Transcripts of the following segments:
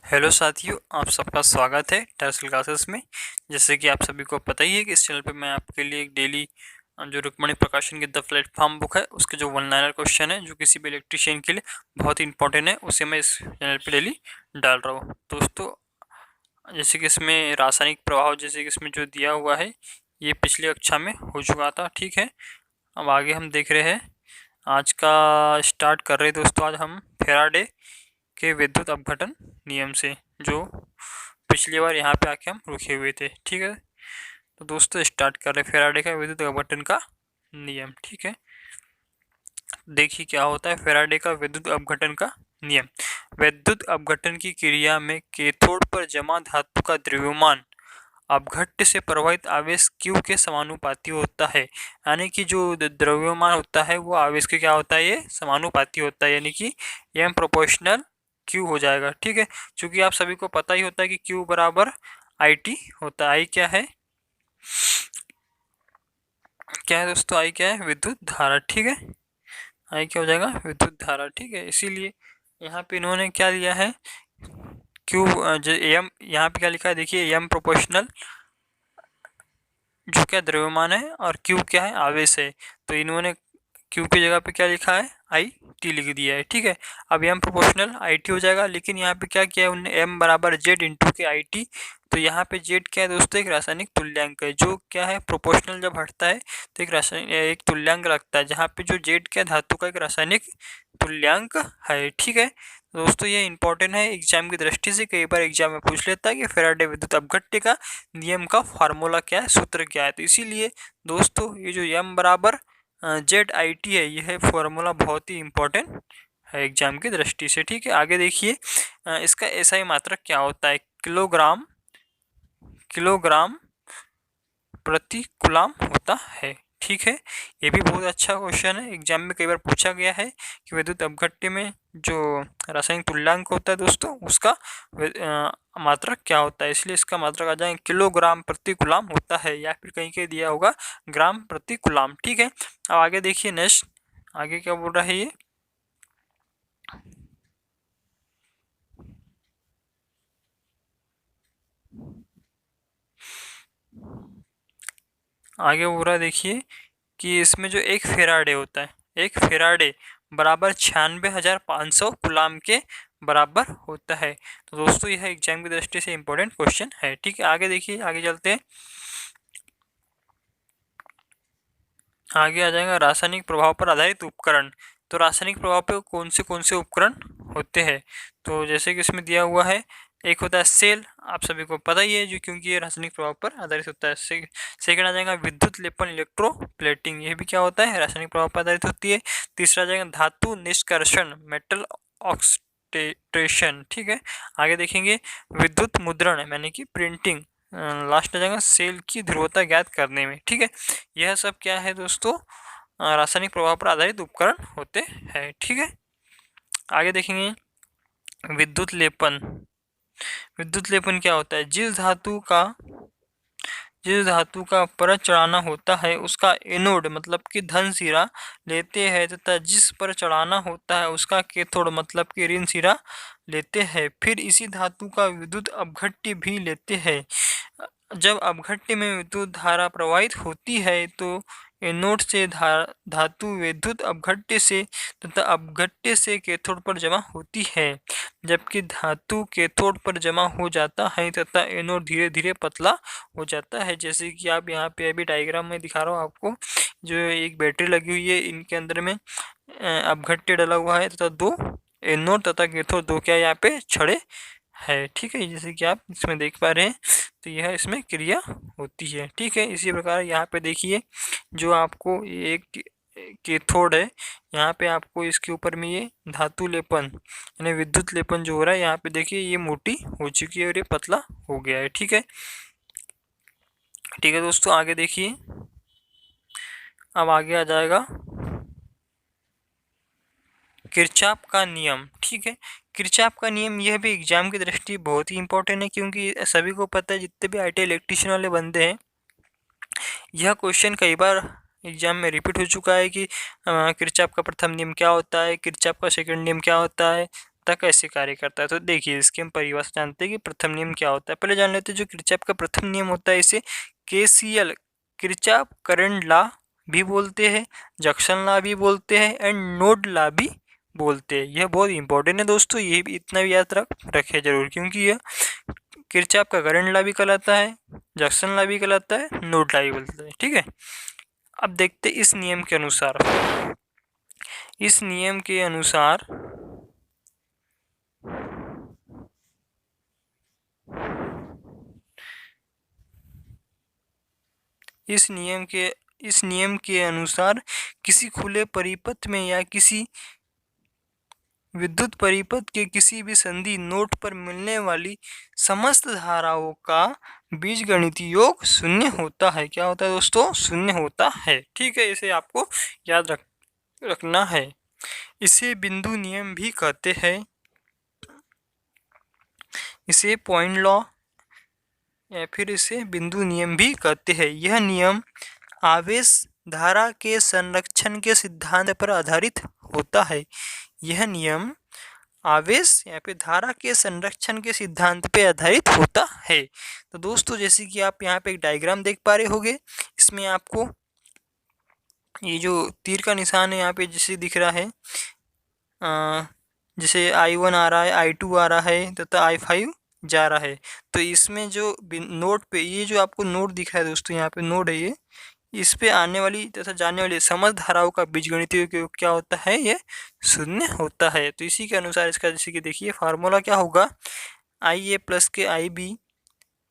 Hello साथियों, आप सबका स्वागत है टर्सल क्लासेस में। जैसे कि आप सभी को पता ही है कि इस चैनल पे मैं आपके लिए एक डेली जो रुक्मणी प्रकाशन की द प्लेटफॉर्म बुक है उसके जो वन लाइनर क्वेश्चन है जो किसी भी इलेक्ट्रिशियन के लिए बहुत ही इंपॉर्टेंट है उसे मैं इस चैनल पे डेली डाल रहा हूँ। दोस्तों, जैसे कि इसमें रासायनिक प्रभाव जैसे कि इसमें जो दिया हुआ है ये पिछली कक्षा में हो चुका था, ठीक है। अब आगे हम देख रहे हैं, आज का स्टार्ट कर रहे हैं दोस्तों। आज हम फेराडे के विद्युत अपघटन नियम से, जो पिछली बार यहाँ पे आके हम रुके हुए थे, ठीक है। तो दोस्तों स्टार्ट कर रहे हैं फेराडे का विद्युत अपघटन का नियम, ठीक है। देखिए क्या होता है फेराडे का विद्युत अपघटन का नियम। विद्युत अपघटन की क्रिया में कैथोड पर जमा धातु का द्रव्यमान अपघट्य से प्रवाहित आवेश Q के समानुपाती होता है। यानी कि जो द्रव्यमान होता है वो आवेश के क्या होता है, ये समानुपाती होता है, यानी कि m प्रोपोर्शनल Q हो जाएगा, ठीक है। क्योंकि आप सभी को पता ही होता है कि Q बराबर IT होता है। I क्या है, दोस्तों, I क्या है, विद्युत धारा, ठीक है। I क्या हो जाएगा, विद्युत धारा, ठीक है। इसीलिए यहाँ पे इन्होंने क्या लिया है, Q m, यहाँ पे क्या लिखा है देखिए, m प्रोपोर्शनल जो क्या द्रव्यमान है और Q क्या है, आवेश है। तो इन्होंने Q की जगह पे क्या लिखा है, आई टी लिख दिया है, ठीक है। अब m प्रोपोर्शनल आई टी हो जाएगा, लेकिन यहाँ पे क्या किया है उन्होंने, m बराबर जेड इंटू के आई टी। तो यहाँ पे जेड क्या है दोस्तों, एक रासायनिक तुल्यांक है, जो क्या है प्रोपोर्शनल जब हटता है तो एक तुल्यांक रखता है, जहाँ पे जो जेड क्या धातु का एक रासायनिक तुल्यांक है, ठीक है। दोस्तों ये इंपॉर्टेंट है एग्जाम की दृष्टि से, कई बार एग्जाम में पूछ लेता है कि फेराडे विद्युत अपघट्य का नियम का फार्मूला क्या है, सूत्र क्या है। तो इसीलिए दोस्तों ये जो m बराबर जेड आई टी है, यह फॉर्मूला बहुत ही इंपॉर्टेंट है एग्जाम की दृष्टि से, ठीक है। आगे देखिए, इसका एसआई मात्रक क्या होता है, किलोग्राम प्रति कूलाम होता है, ठीक है। ये भी बहुत अच्छा क्वेश्चन है, एग्जाम में कई बार पूछा गया है कि विद्युत अपघट्य में जो रासायनिक तुल्यांक होता है दोस्तों उसका मात्रक क्या होता है, इसलिए इसका मात्रक आ जाएगा किलोग्राम प्रति कूलाम होता है, या फिर कहीं के दिया होगा ग्राम प्रति कूलाम, ठीक है। अब आगे देखिए नेक्स्ट, आगे क्या बोल रहा है ये, आगे बोल रहा है देखिए कि इसमें जो एक फेराडे होता है, एक फेराडे बराबर 96,500 कूलाम के बराबर होता है। तो दोस्तों यह एग्जाम की दृष्टि से इंपॉर्टेंट क्वेश्चन है, ठीक है। आगे देखिए, आगे चलते हैं, आगे आ जाएगा रासायनिक प्रभाव पर आधारित उपकरण। तो रासायनिक प्रभाव पर कौन से उपकरण होते हैं, तो जैसे कि इसमें दिया हुआ है, एक होता है सेल, आप सभी को पता ही है, जो क्योंकि ये रासायनिक प्रभाव पर आधारित होता है। सेकंड आ जाएगा विद्युत लेपन, इलेक्ट्रोप्लेटिंग, ये भी क्या होता है, रासायनिक प्रभाव पर आधारित होती है। तीसरा आ जाएगा धातु निष्कर्षण, मेटल ऑक्सीडेशन, ठीक है। आगे देखेंगे विद्युत मुद्रण यानी कि प्रिंटिंग। लास्ट आ जाएगा सेल की ध्रुवता ज्ञात करने में, ठीक है। यह सब क्या है दोस्तों, रासायनिक प्रभाव पर आधारित उपकरण होते हैं, ठीक है। आगे देखेंगे विद्युत लेपन। विद्युत लेपन क्या होता है, जिस धातु का परत चढ़ाना होता है उसका एनोड मतलब कि धन सिरा लेते हैं, तथा जिस पर चढ़ाना होता है उसका कैथोड मतलब कि ऋण सिरा लेते हैं। फिर इसी धातु का विद्युत अपघट्य भी लेते हैं। जब अपघट्य में विद्युत धारा प्रवाहित होती है तो एनोड से धातु विद्युत अपघट्य से तथा अपघट्य से कैथोड पर जमा होती है, जबकि धातु कैथोड पर जमा हो जाता है तथा एनोड धीरे धीरे पतला हो जाता है। जैसे कि आप यहाँ पे अभी डायग्राम में दिखा रहा हूँ आपको, जो एक बैटरी लगी हुई है, इनके अंदर में अपघट्य डला हुआ है तथा दो एनोड तथा कैथोड, दो क्या यहाँ पे छड़े है, ठीक है, जैसे कि आप इसमें देख पा रहे हैं। तो यह इसमें क्रिया होती है, ठीक है। इसी प्रकार यहाँ पे देखिए, जो आपको एक कैथोड है, यहाँ पे आपको इसके ऊपर में ये धातु लेपन यानी विद्युत लेपन जो हो रहा है, यहाँ पे देखिए ये मोटी हो चुकी है और ये पतला हो गया है, ठीक है। ठीक है दोस्तों, आगे देखिए, अब आगे आ जाएगा किरचॉफ का नियम, ठीक है। किरचॉफ का नियम यह भी एग्जाम की दृष्टि बहुत ही इंपॉर्टेंट है, क्योंकि सभी को पता है, जितने भी आईटी इलेक्ट्रिशियन वाले बंदे हैं, यह क्वेश्चन कई बार एग्जाम में रिपीट हो चुका है कि किरचॉफ का प्रथम नियम क्या होता है, किरचॉफ का सेकंड नियम क्या होता है। होता कैसे कार्य करता है। तो देखिए इसकी हम परिभाषा जानते हैं कि प्रथम नियम क्या होता है। पहले जान लेते हैं जो किरचॉफ का प्रथम नियम होता है, इसे केसीएल किरचॉफ करंट लॉ भी बोलते हैं, जंक्शन लॉ भी बोलते हैं एंड नोड लॉ भी बोलते हैं। यह बहुत इंपॉर्टेंट है दोस्तों, ये भी इतना भी याद रखे जरूर, क्योंकि यह किरचॉफ का करंट लॉ भी कहलाता है, जंक्शन लॉ भी कहलाता है, नोड लॉ भी बोलता है। ठीक है, अब देखते इस नियम के अनुसार, इस नियम के अनुसार इस नियम के अनुसार किसी खुले परिपथ में या किसी विद्युत परिपथ के किसी भी संधि नोड पर मिलने वाली समस्त धाराओं का बीजगणितीय योग शून्य होता है। क्या होता है दोस्तों? शून्य होता है। ठीक है, इसे आपको याद रखना है। इसे बिंदु नियम भी कहते हैं, इसे पॉइंट लॉ या फिर इसे बिंदु नियम भी कहते हैं। यह नियम आवेश धारा के संरक्षण के सिद्धांत पर आधारित होता है। यह नियम आवेश या फिर धारा के संरक्षण के सिद्धांत पे आधारित होता है। तो दोस्तों जैसे कि आप यहाँ पे एक डायग्राम देख पा रहे होंगे, इसमें आपको ये जो तीर का निशान है यहाँ पे जैसे दिख रहा है, जैसे I1 आ रहा है, I2 आ रहा है तथा I5 जा रहा है। तो इसमें जो नोड पे ये जो आपको नोड दिख रहा है दोस्तों, यहाँ पे नोड है ये, इस पे आने वाली तथा जाने वाली समस्त धाराओं का बीजगणितीय योग क्या होता है? ये शून्य होता है। तो इसी के अनुसार इसका जैसे कि देखिए फार्मूला क्या होगा, IA प्लस के IB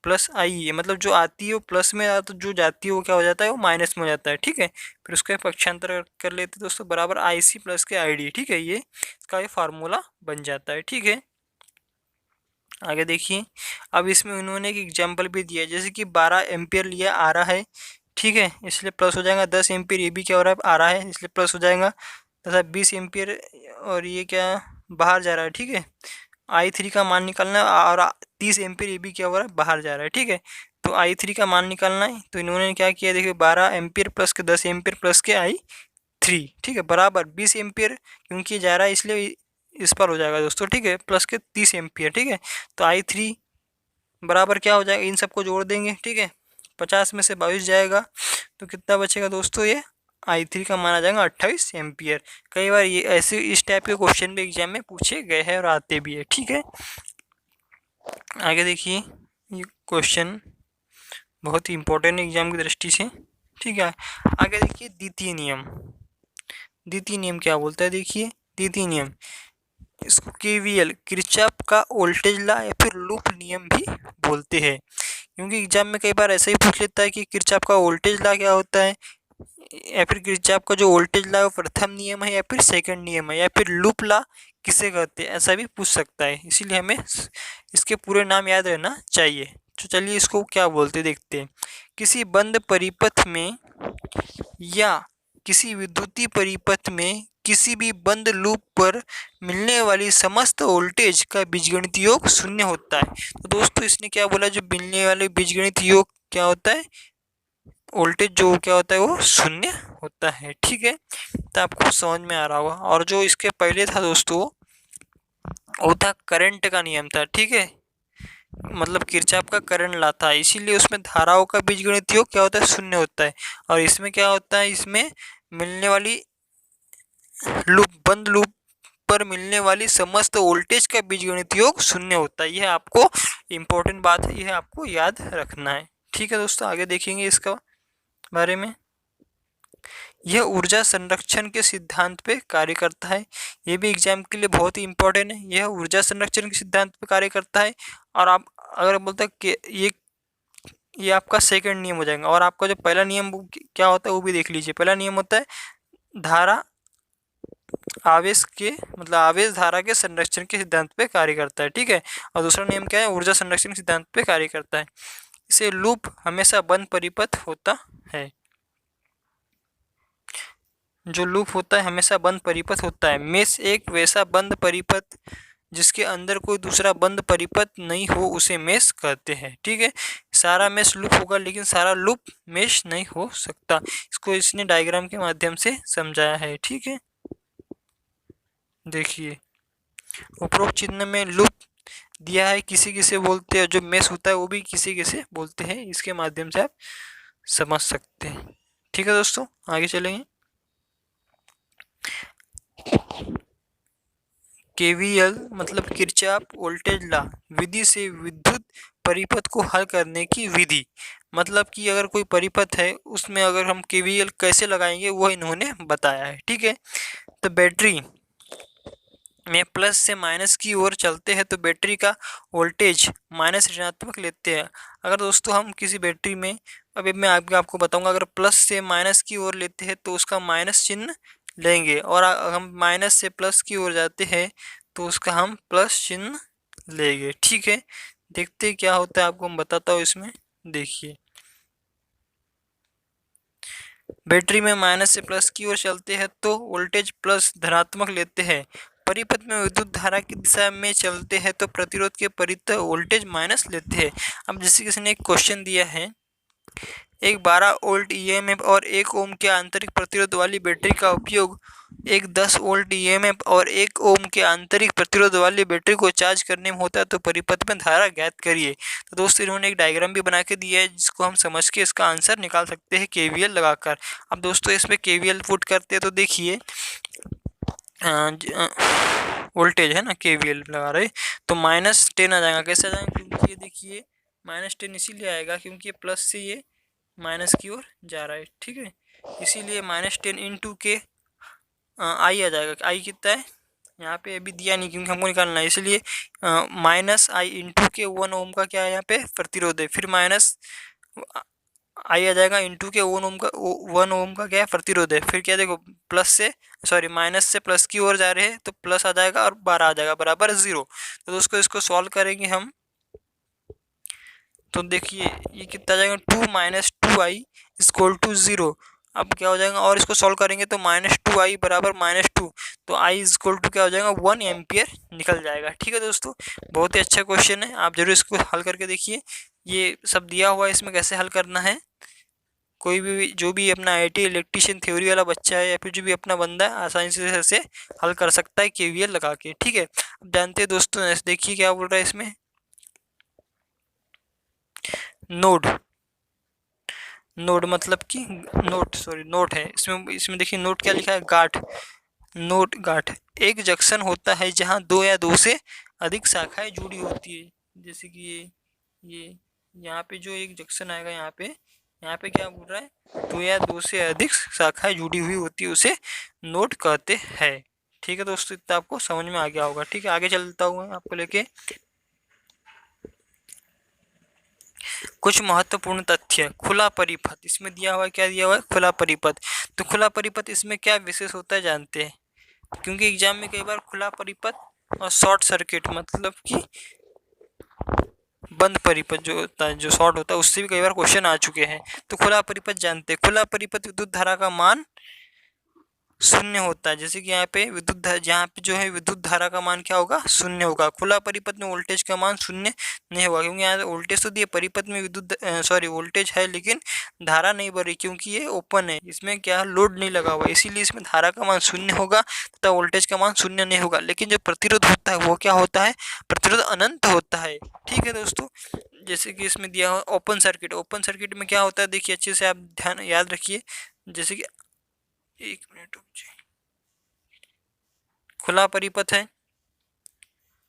प्लस IE, मतलब जो आती है वो प्लस में, तो जो जाती है वो क्या हो जाता है? वो माइनस में हो जाता है। ठीक है, फिर उसका पक्षांतर कर लेते दोस्तों, बराबर IC प्लस के ID। ठीक है, ये इसका ये फार्मूला बन जाता है। ठीक है, आगे देखिए, अब इसमें उन्होंने एक एग्जाम्पल भी दिया है, जैसे कि 12 एम्पियर लिया आ रहा है। ठीक है, इसलिए प्लस हो जाएगा। 10 एम्पियर ये भी क्या हो रहा है? आ रहा है, इसलिए प्लस हो जाएगा तथा 20 एम्पियर और ये क्या बाहर जा रहा है। ठीक है, I3 का मान निकालना है और 30 एम्पियर ये भी क्या हो रहा है? बाहर जा रहा है। ठीक है, तो I3 का मान निकालना है, तो इन्होंने क्या किया देखिए, 12 एम्पियर प्लस के 10 एम्पियर प्लस के I3। ठीक है, बराबर 20 एम्पियर, क्योंकि जा रहा है इसलिए इस पर हो जाएगा दोस्तों। ठीक है, प्लस के 30 एम्पियर। ठीक है, तो I3 बराबर क्या हो जाएगा? इन सबको जोड़ देंगे। ठीक है, 50 में से 22 जाएगा तो कितना बचेगा दोस्तों? ये I3 का मान आ जाएगा 28 एम्पियर। कई बार ये ऐसे इस टाइप के क्वेश्चन भी एग्जाम में पूछे गए हैं और आते भी है। ठीक है, आगे देखिए, ये क्वेश्चन बहुत ही इंपॉर्टेंट है एग्जाम की दृष्टि से। ठीक है, आगे देखिए द्वितीय नियम। द्वितीय नियम क्या बोलता है? देखिए द्वितीय नियम, इसको KVL किरचॉफ का वोल्टेज लॉ या फिर लूप नियम भी बोलते हैं, क्योंकि एग्जाम में कई बार ऐसा ही पूछ लेता है कि किरचॉफ का वोल्टेज लॉ क्या होता है, या फिर किरचॉफ का जो वोल्टेज लॉ है वो प्रथम नियम है या फिर सेकंड नियम है, या फिर लूप लॉ किसे कहते हैं, ऐसा भी पूछ सकता है। इसीलिए हमें इसके पूरे नाम याद रहना चाहिए। तो चलिए इसको क्या बोलते देखते हैं। किसी बंद परिपथ में या किसी विद्युतीय परिपथ में किसी भी बंद लूप पर मिलने वाली समस्त वोल्टेज का बीजगणितीय योग शून्य होता है। तो दोस्तों इसने क्या बोला, जो मिलने वाले बीजगणितीय योग क्या होता है? वोल्टेज जो क्या होता है वो शून्य होता है। ठीक है, तो आपको समझ में आ रहा होगा। और जो इसके पहले था दोस्तों, वो था करंट का नियम था। ठीक है, मतलब किरचॉफ का करंट लॉ था, इसीलिए उसमें धाराओं का बीजगणितीय योग क्या होता है? शून्य होता है। और इसमें क्या होता है? इसमें मिलने वाली बंद लूप पर मिलने वाली समस्त वोल्टेज का बीजगणितीय योग शून्य होता है। यह आपको इम्पोर्टेंट बात है, यह आपको याद रखना है। ठीक है दोस्तों, आगे देखेंगे इसका बारे में। यह ऊर्जा संरक्षण के सिद्धांत पे कार्य करता है। ये भी एग्जाम के लिए बहुत ही इंपॉर्टेंट है। यह ऊर्जा संरक्षण के सिद्धांत पे कार्य करता है। और आप अगर बोलते हैं कि ये आपका सेकंड नियम हो जाएगा। और आपका जो पहला नियम क्या होता है वो भी देख लीजिए। पहला नियम होता है धारा आवेश के, मतलब आवेश धारा के संरक्षण के सिद्धांत पे कार्य करता है। ठीक है, और दूसरा नियम क्या है? ऊर्जा संरक्षण के सिद्धांत पे कार्य करता है। इसे लूप हमेशा बंद परिपथ होता है। जो लूप होता है हमेशा बंद परिपथ होता है। मेष एक वैसा बंद परिपथ जिसके अंदर कोई दूसरा बंद परिपथ नहीं हो उसे मेष कहते हैं। ठीक है, सारा मेष लूप होगा लेकिन सारा लूप मेष नहीं हो सकता। इसको इसने डायग्राम के माध्यम से समझाया है। ठीक है, देखिए उपरोक्त चिन्ह में लूप दिया है किसी किसे बोलते हैं, जो मेश होता है वो भी किसी किसे बोलते हैं। इसके माध्यम से आप समझ सकते हैं। ठीक है दोस्तों, आगे चलेंगे। केवीएल मतलब किरचॉफ वोल्टेज लॉ विधि से विद्युत परिपथ को हल करने की विधि। मतलब कि अगर कोई परिपथ है उसमें अगर हम केवीएल कैसे लगाएंगे वो इन्होंने बताया है। ठीक है, तो बैटरी में प्लस से माइनस की ओर चलते हैं तो बैटरी का वोल्टेज माइनस ऋणात्मक लेते हैं। अगर दोस्तों हम किसी बैटरी में, अभी मैं आपको बताऊंगा, अगर प्लस से माइनस की ओर लेते हैं तो उसका माइनस चिन्ह लेंगे, और हम माइनस से प्लस की ओर जाते हैं तो उसका हम प्लस चिन्ह लेंगे। ठीक है, देखते हैं क्या होता है, आपको मैं बताता हूँ इसमें। देखिए, बैटरी में माइनस से प्लस की ओर चलते हैं तो वोल्टेज प्लस धनात्मक लेते हैं। परिपथ में विद्युत धारा की दिशा में चलते हैं तो प्रतिरोध के परित वोल्टेज माइनस लेते हैं। अब जैसे किसी ने एक क्वेश्चन दिया है, एक 12 वोल्ट ईएमएफ और 1 ओम के आंतरिक प्रतिरोध वाली बैटरी का उपयोग एक 10 वोल्ट ईएमएफ और 1 ओम के आंतरिक प्रतिरोध वाली बैटरी को चार्ज करने में होता है, तो परिपथ में धारा ज्ञात करिए। तो दोस्तों इन्होंने एक डायग्राम भी बना के दिया है जिसको हम समझ के इसका आंसर निकाल सकते हैं केवीएल लगाकर। अब दोस्तों इसमें केवीएल पुट करते हैं तो देखिए वोल्टेज है ना, केवीएल लगा रहे तो -10 आ जाएगा। कैसे आ जाएगा, क्योंकि ये देखिए -10 इसीलिए आएगा क्योंकि ये प्लस से ये माइनस की ओर जा रहा है। ठीक है, इसीलिए -10 इंटू के आई आ जाएगा। आई कितना है यहाँ पे अभी दिया नहीं क्योंकि हमको निकालना है, इसलिए -i इंटू के 1 ओम का क्या है यहाँ पे प्रतिरोध है, फिर माइनस आई आ जाएगा इंटू के 1 ओम का क्या है प्रतिरोध है, फिर क्या देखो प्लस से सॉरी माइनस से प्लस की ओर जा रहे हैं तो प्लस आ जाएगा और 12 आ जाएगा बराबर 0। तो दोस्तों इसको सॉल्व करेंगे हम तो देखिए ये कितना आ जाएगा 2 माइनस 2i इक्वल टू 0। अब क्या हो जाएगा, और इसको सॉल्व करेंगे तो -2i बराबर -2, तो i इक्वल टू क्या हो जाएगा 1 एम्पियर निकल जाएगा। ठीक है दोस्तों, बहुत ही अच्छा क्वेश्चन है, आप जरूर इसको हल करके देखिए। ये सब दिया हुआ है, इसमें कैसे हल करना है। कोई भी जो भी अपना आईटी इलेक्ट्रिशियन थ्योरी वाला बच्चा है या फिर जो भी अपना बंदा है आसानी से हल कर सकता है केवीएल लगा के। ठीक है, अब जानते हैं दोस्तों, देखिए क्या बोल रहा है इसमें, नोड नोड मतलब कि नोट है इसमें देखिए नोट क्या लिखा है, गांठ। नोट गांठ एक जंक्शन होता है जहां 2 या 2 से अधिक शाखाएं जुड़ी होती है। जैसे कि ये यहाँ पे जो एक जंक्शन आएगा यहाँ पे क्या बोल रहा है, 2 या 2 से अधिक शाखाएं जुड़ी हुई होती है, उसे नोड कहते हैं। ठीक है दोस्तों, इतना आपको समझ में आ गया होगा। ठीक है, आगे चलता हूँ मैं आपको लेके कुछ महत्वपूर्ण तथ्य। खुला परिपथ, इसमें दिया हुआ है, क्या दिया हुआ है, खुला परिपथ। तो खुला परिपथ इसमें क्या विशेष होता है जानते हैं, क्योंकि एग्जाम में कई बार खुला परिपथ और शॉर्ट सर्किट मतलब कि बंद परिपथ जो होता है, जो शॉर्ट होता है, उससे भी कई बार क्वेश्चन आ चुके हैं। तो खुला परिपथ जानते हैं, खुला परिपथ विद्युत धारा का मान शून्य होता है। जैसे कि यहाँ पे यहाँ पे जो है विद्युत धारा का मान क्या होगा, शून्य होगा। खुला परिपथ में वोल्टेज का मान शून्य नहीं होगा, क्योंकि यहाँ वोल्टेज तो दिए, परिपथ में वोल्टेज है लेकिन धारा नहीं बढ़ रही क्योंकि ये ओपन है, इसमें क्या लोड नहीं लगा हुआ, इसीलिए इसमें धारा का मान शून्य होगा तथा वोल्टेज का मान शून्य नहीं होगा। लेकिन जो प्रतिरोध होता है वो क्या होता है, प्रतिरोध अनंत होता है। ठीक है दोस्तों, जैसे कि इसमें दिया हुआ ओपन सर्किट में क्या होता है, देखिए अच्छे से आप ध्यान याद रखिए। जैसे कि 1 मिनट रुक जाइए, खुला परिपथ है,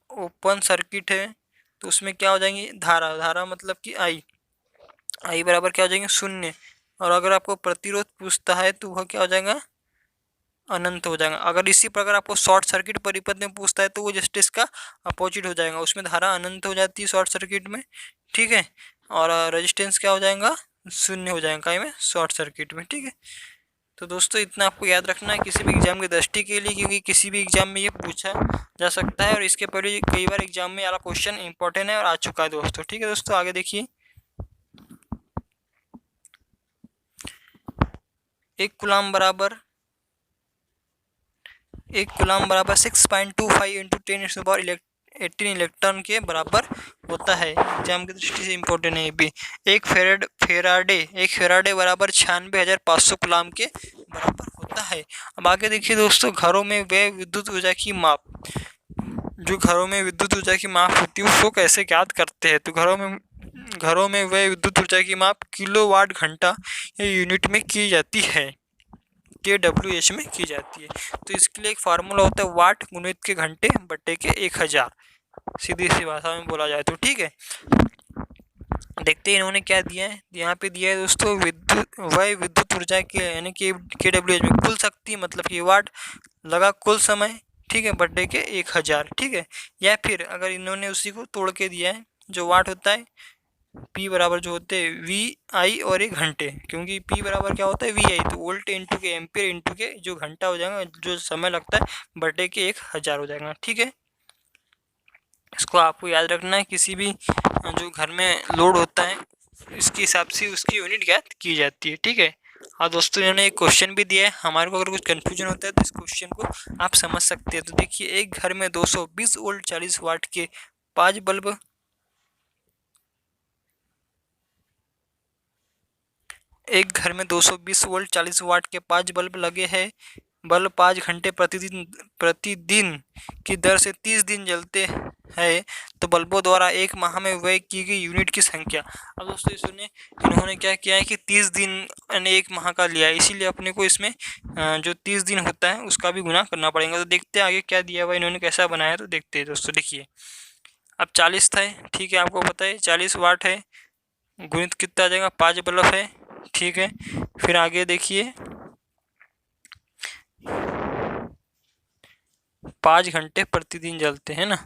ओपन सर्किट है, तो उसमें क्या हो जाएंगे, धारा मतलब कि आई बराबर क्या हो जाएंगे, शून्य। और अगर आपको प्रतिरोध पूछता है तो वह क्या हो जाएगा, अनंत हो जाएगा। अगर इसी प्रकार आपको शॉर्ट सर्किट परिपथ में पूछता है तो वो जस्ट इसका अपोजिट हो जाएगा, उसमें धारा अनंत हो जाती है शॉर्ट सर्किट में। ठीक है, और रेजिस्टेंस क्या हो जाएगा, शून्य हो जाएगा कहीं में, शॉर्ट सर्किट में। ठीक है, तो दोस्तों इतना आपको याद रखना है किसी भी एग्जाम की दृष्टि के लिए, क्योंकि किसी भी एग्जाम में ये पूछा जा सकता है और इसके पहले कई बार एग्जाम में वाला क्वेश्चन इंपॉर्टेंट है और आ चुका है दोस्तों। ठीक है दोस्तों, आगे देखिए, एक कूलाम बराबर 6.25 इंटू 10⁻18 इलेक्ट्रॉन के बराबर होता है। एग्जाम की दृष्टि से इंपॉर्टेंट है ये भी। एक फेराडे बराबर 96,500 कूलाम के बराबर होता है। अब आगे देखिए दोस्तों, घरों में व्यय विद्युत ऊर्जा की माप। जो घरों में विद्युत ऊर्जा की माप होती है उसको कैसे ज्ञात करते हैं? तो घरों में वह विद्युत ऊर्जा की माप किलोवाट घंटा या यूनिट में की जाती है, KWH में की जाती है। तो इसके लिए एक फार्मूला होता है वाट गुणित के घंटे बटे के 1000, सीधी सी भाषा में बोला जाए तो। ठीक है, देखते हैं इन्होंने क्या दिया है। यहाँ पे दिया है दोस्तों विद्युत ऊर्जा के यानी कि KWH में कुल शक्ति मतलब कि वाट लगा कुल समय, ठीक है, बटे के 1000। ठीक है, या फिर अगर इन्होंने उसी को तोड़ के दिया है, जो वाट होता है P बराबर जो होते हैं VI और एक घंटे, क्योंकि P बराबर क्या होता है VI, तो वोल्ट इंटू के एम्पियर इंटू के जो घंटा हो जाएगा, जो समय लगता है बटे के 1000 हो जाएगा। ठीक है, इसको आपको याद रखना है। किसी भी जो घर में लोड होता है इसके हिसाब से उसकी यूनिट ज्ञात की जाती है। ठीक है, और दोस्तों इन्होंने एक क्वेश्चन भी दिया है, हमारे को अगर कुछ कन्फ्यूजन होता है तो इस क्वेश्चन को आप समझ सकते हैं। तो देखिए, एक घर में 220 वोल्ट 40 वाट के 5 बल्ब, एक घर में 220 वोल्ट 40 वाट के 5 बल्ब लगे हैं। बल्ब 5 घंटे प्रतिदिन की दर से 30 दिन जलते हैं, तो बल्बों द्वारा एक माह में व्यय की गई यूनिट की संख्या। अब दोस्तों सुनिए, इन्होंने क्या किया है कि 30 दिन यानी एक माह का लिया है, इसीलिए अपने को इसमें जो 30 दिन होता है उसका भी गुना करना पड़ेगा। तो देखते हैं आगे क्या दिया हुआ इन्होंने, कैसा बनाया है। तो देखते हैं दोस्तों, देखिए अब 40 था, ठीक है, आपको पता है 40 वाट है, गुणित कितना आ जाएगा, 5 बल्ब है। ठीक है, फिर आगे देखिए 5 घंटे प्रतिदिन जलते हैं ना,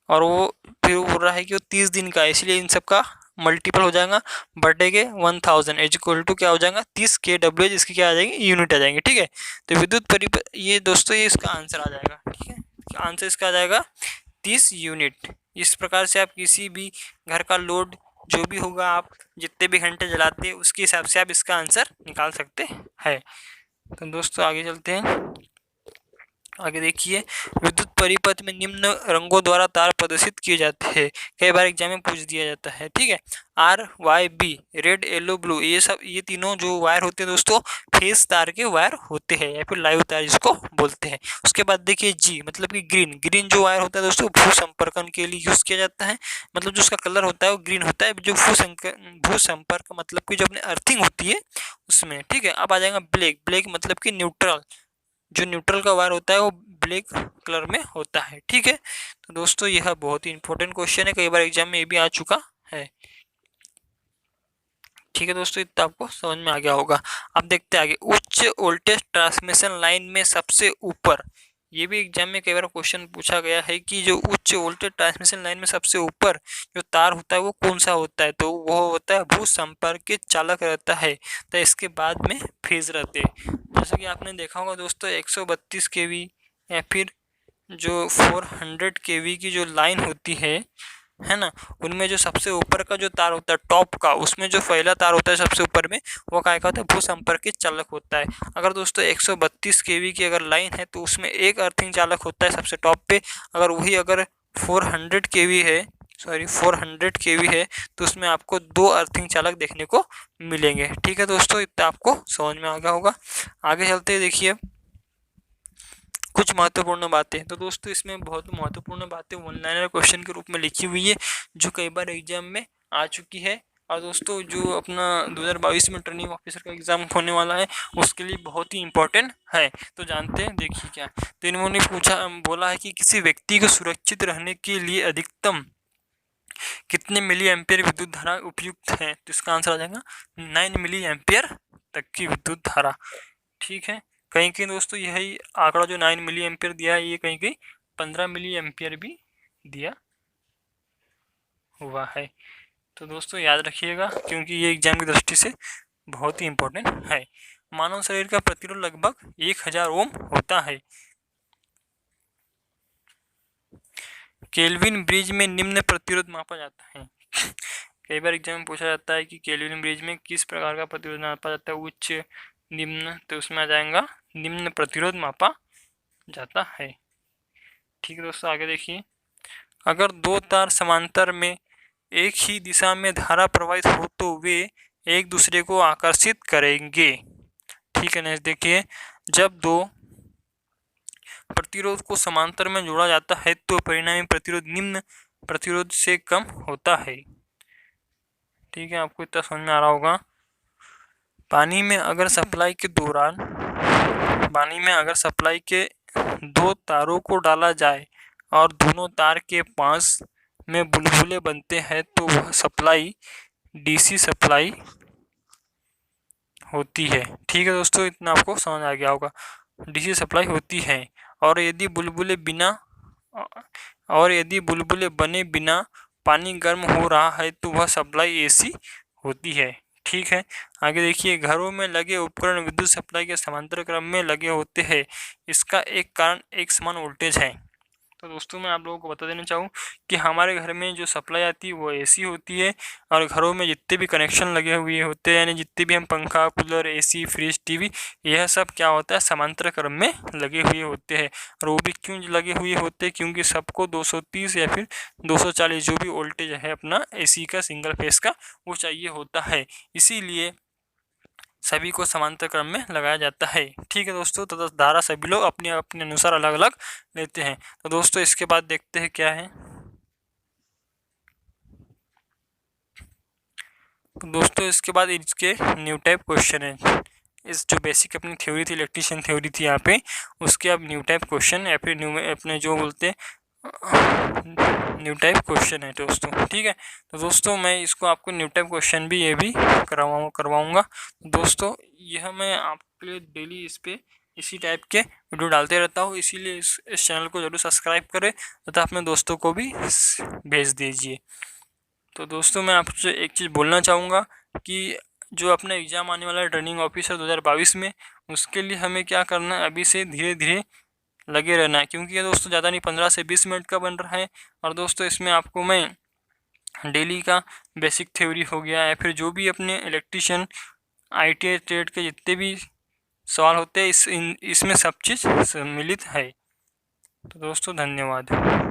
और वो फिर वो बोल रहा है कि वो 30 दिन का है, इसलिए इन सब का मल्टीपल हो जाएगा बटे के 1000 इज इक्वल टू क्या हो जाएगा 30 KWH, इसकी क्या आ जाएगी यूनिट आ जाएंगे। ठीक है, तो विद्युत परिपथ ये दोस्तों ये इसका आंसर आ जाएगा। ठीक है, आंसर इसका आ जाएगा 30 यूनिट। इस प्रकार से आप किसी भी घर का लोड जो भी होगा, आप जितने भी घंटे जलाते हैं उसके हिसाब से आप इसका आंसर निकाल सकते हैं। तो दोस्तों आगे चलते हैं। आगे देखिए, विद्युत परिपथ में निम्न रंगों द्वारा तार प्रदर्शित किए जाते हैं। कई बार एग्जाम में पूछ दिया जाता है। ठीक है, RYB रेड येलो ब्लू, ये तीनों जो वायर होते हैं दोस्तों फेस तार के वायर होते हैं, या फिर लाइव तार जिसको बोलते हैं। उसके बाद देखिए G मतलब कि ग्रीन जो वायर होता है दोस्तों भू संपर्कन के लिए यूज किया जाता है, मतलब जो उसका कलर होता है वो ग्रीन होता है, जो भू संपर्क मतलब कि जो अपनी अर्थिंग होती है उसमें। ठीक है, अब आ जाएगा ब्लैक मतलब कि न्यूट्रल, जो न्यूट्रल का वायर होता है वो ब्लैक कलर में होता है। ठीक है, तो दोस्तों यह बहुत ही इंपॉर्टेंट क्वेश्चन है, कई बार एग्जाम में ये भी आ चुका है। ठीक है दोस्तों, इतना आपको समझ में आ गया होगा। अब देखते हैं आगे, उच्च वोल्टेज ट्रांसमिशन लाइन में सबसे ऊपर, ये भी एग्जाम में कई बार क्वेश्चन पूछा गया है कि जो उच्च वोल्टेज ट्रांसमिशन लाइन में सबसे ऊपर जो तार होता है वो कौन सा होता है, तो वो होता है भू संपर्क चालक रहता है, तो इसके बाद में फेज रहते हैं। जैसे कि आपने देखा होगा दोस्तों 132 kV या फिर जो 400 kV की जो लाइन होती है ना, उनमें जो सबसे ऊपर का जो तार होता है टॉप का, उसमें जो पहला तार होता है सबसे ऊपर में वो क्या होता है भू संपर्क चालक होता है। अगर दोस्तों 132 kV की अगर लाइन है तो उसमें एक अर्थिंग चालक होता है सबसे टॉप पे, अगर वही अगर 400 kV है, 400 kV है तो उसमें आपको 2 अर्थिंग चालक देखने को मिलेंगे। ठीक है दोस्तों, इतना आपको समझ में आ गया होगा। आगे चलते हैं, देखिए कुछ महत्वपूर्ण बातें। तो दोस्तों इसमें बहुत महत्वपूर्ण बातें वन लाइनर क्वेश्चन के रूप में लिखी हुई है, जो कई बार एग्जाम में आ चुकी है। और दोस्तों जो अपना 2022 में ट्रेनिंग ऑफिसर का एग्जाम होने वाला है उसके लिए बहुत ही इंपॉर्टेंट है। तो जानते हैं, देखिए क्या, तो इन्होंने बोला है कि किसी व्यक्ति को सुरक्षित रहने के लिए अधिकतम कितने मिली एम्पियर विद्युत धारा उपयुक्त है, तो इसका आंसर आ जाएगा 9 मिली एम्पियर तक की विद्युत धारा। ठीक है, कहीं कहीं दोस्तों यही आंकड़ा जो 9 मिली एम्पियर दिया है ये कहीं कहीं 15 मिली एम्पियर भी दिया हुआ है। तो दोस्तों याद रखिएगा, क्योंकि ये एग्जाम की दृष्टि से बहुत ही इम्पोर्टेंट है। मानव शरीर का प्रतिरोध लगभग 1000 ओम होता है। केल्विन ब्रिज में निम्न प्रतिरोध मापा जाता है। कई बार एग्जाम में पूछा जाता है कि केल्विन ब्रिज में किस प्रकार का प्रतिरोध मापा जाता है, उच्च निम्न, तो उसमें आ जाएगा निम्न प्रतिरोध मापा जाता है। ठीक है दोस्तों, आगे देखिए, अगर 2 तार समांतर में एक ही दिशा में धारा प्रवाहित हो तो वे एक दूसरे को आकर्षित करेंगे। ठीक है ना, देखिए जब 2 प्रतिरोध को समांतर में जोड़ा जाता है तो परिणामी प्रतिरोध निम्न प्रतिरोध से कम होता है। ठीक है, आपको इतना समझ में आ रहा होगा। पानी में अगर सप्लाई के 2 तारों को डाला जाए और दोनों तार के पास में बुलबुले बनते हैं तो वह सप्लाई डीसी सप्लाई होती है। ठीक है दोस्तों, इतना आपको समझ आ गया होगा। डीसी सप्लाई होती है और यदि बुलबुले बने बिना पानी गर्म हो रहा है तो वह सप्लाई एसी होती है। ठीक है, आगे देखिए, घरों में लगे उपकरण विद्युत सप्लाई के समांतर क्रम में लगे होते हैं। इसका एक कारण एक समान वोल्टेज है। तो दोस्तों मैं आप लोगों को बता देना चाहूँ कि हमारे घर में जो सप्लाई आती है वो एसी होती है और घरों में जितने भी कनेक्शन लगे हुए होते हैं, यानी जितने भी हम पंखा, कूलर, एसी, फ्रिज, टीवी, यह सब क्या होता है, समांतर क्रम में लगे हुए होते हैं। और वो भी क्यों लगे हुए होते हैं, क्योंकि सबको 230 या फिर 240 जो भी वोल्टेज है अपना एसी का सिंगल फेस का वो चाहिए होता है, इसीलिए सभी को समांतर क्रम में लगाया जाता है। ठीक है दोस्तों, तो धारा सभी लोग अपने अपने अनुसार अलग अलग लेते हैं। तो दोस्तों इसके बाद देखते हैं क्या है। तो दोस्तों इसके बाद इसके न्यू टाइप क्वेश्चन है। इस जो बेसिक अपनी थ्योरी थी, इलेक्ट्रिशियन थ्योरी थी यहाँ पे, उसके अब न्यू टाइप क्वेश्चन या फिर अपने जो बोलते हैं न्यू टाइप क्वेश्चन है दोस्तों। ठीक है, तो दोस्तों मैं इसको आपको न्यू टाइप क्वेश्चन भी ये भी करवाऊंगा। दोस्तों यह मैं आपके लिए डेली इस पे इसी टाइप के वीडियो डालते रहता हूँ, इसीलिए इस चैनल को जरूर सब्सक्राइब करें तथा अपने दोस्तों को भी भेज दीजिए। तो दोस्तों मैं आपसे एक चीज़ बोलना चाहूँगा कि जो अपना एग्ज़ाम आने वाला है ट्रेनिंग ऑफिसर 2022 में, उसके लिए हमें क्या करना है, अभी से धीरे धीरे लगे रहना है, क्योंकि ये दोस्तों ज़्यादा नहीं 15 से 20 मिनट का बन रहा है। और दोस्तों इसमें आपको मैं डेली का बेसिक थ्योरी हो गया या फिर जो भी अपने इलेक्ट्रिशियन ITI ट्रेड के जितने भी सवाल होते हैं इसमें सब चीज़ सम्मिलित है। तो दोस्तों धन्यवाद।